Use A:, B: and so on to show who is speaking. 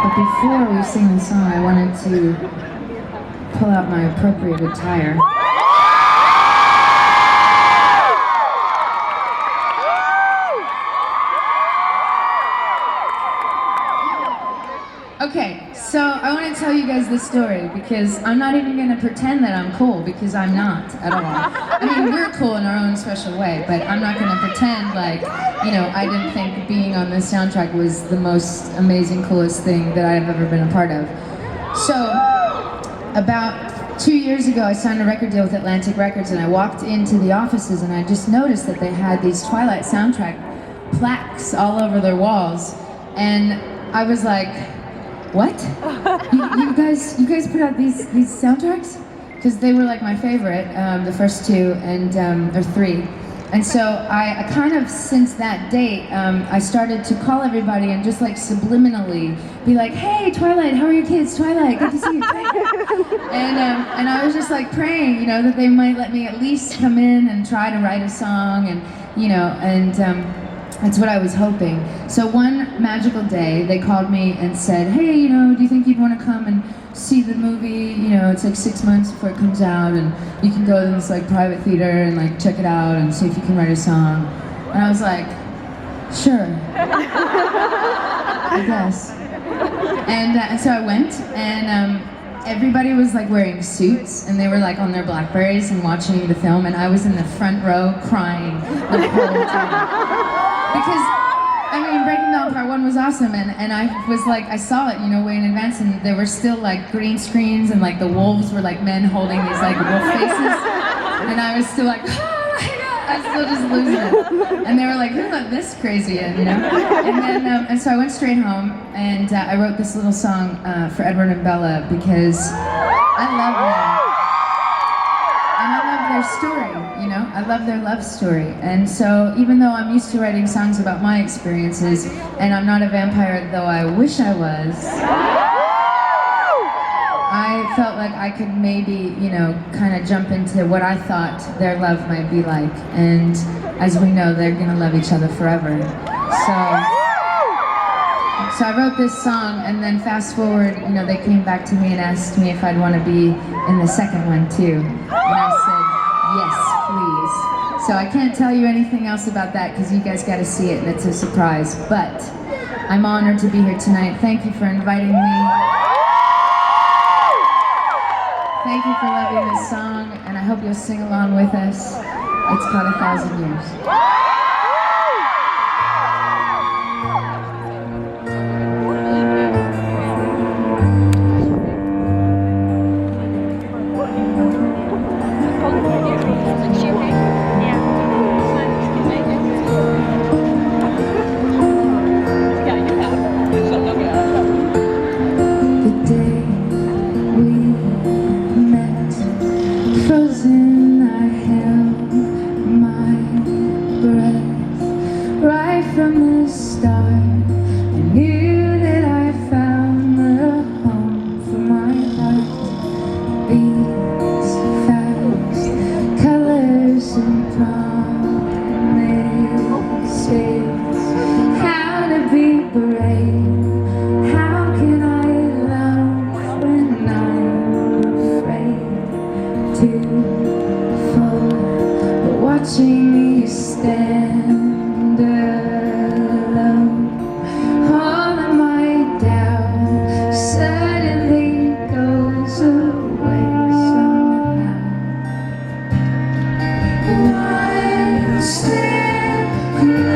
A: But before we sing the song, I wanted to pull out my appropriate attire. Okay, so I want to tell you guys this story because I'm not even going to pretend that I'm cool, because I'm not at all. I mean, we're cool in our own special way, but I'm not going to pretend like, you know, I didn't think being on this soundtrack was the most amazing, coolest thing that I've ever been a part of. So, about 2 years ago, I signed a record deal with Atlantic Records, and I walked into the offices and I just noticed that they had these Twilight soundtrack plaques all over their walls, and I was like, what? You guys put out these soundtracks? Because they were like my favorite, the first two, and or three. And so I kind of, since that date, I started to call everybody and just like subliminally be like, hey, Twilight, how are your kids? Twilight, good to see you. And I was just like praying, you know, that they might let me at least come in and try to write a song, and you know, and that's what I was hoping. So one magical day, they called me and said, hey, you know, do you think you'd want to come and see the movie? You know, it's like 6 months before it comes out, and you can go to this like private theater and like check it out and see if you can write a song. And I was like, sure, I guess. And so I went, and everybody was like wearing suits, and they were like on their Blackberries and watching the film, and I was in the front row crying the whole time. Because, I mean, Breaking Dawn Part 1 was awesome, and I was like, I saw it, you know, way in advance, and there were still like green screens, and like the wolves were like men holding these like wolf faces, and I was still like, oh my god, I was still just losing it. And they were like, who let this crazy in, you know? And then, and so I went straight home, and I wrote this little song for Edward and Bella, because I love them. And I love their story, you know? I love their love story. And so even though I'm used to writing songs about my experiences, and I'm not a vampire, though I wish I was, I felt like I could maybe, you know, kind of jump into what I thought their love might be like. And as we know, they're gonna love each other forever. So I wrote this song, and then fast forward, you know, they came back to me and asked me if I'd want to be in the second one too. And I said, yes, please. So I can't tell you anything else about that because you guys got to see it and it's a surprise. But I'm honored to be here tonight. Thank you for inviting me. Thank you for loving this song, and I hope you'll sing along with us. It's called 1,000 Years. From the start, I knew that I found the home for my heart. Beats fast, colors and promises. How to be brave, how can I love when I'm afraid to fall? But watching you stand alone, all of my doubt suddenly goes away somehow. One step closer.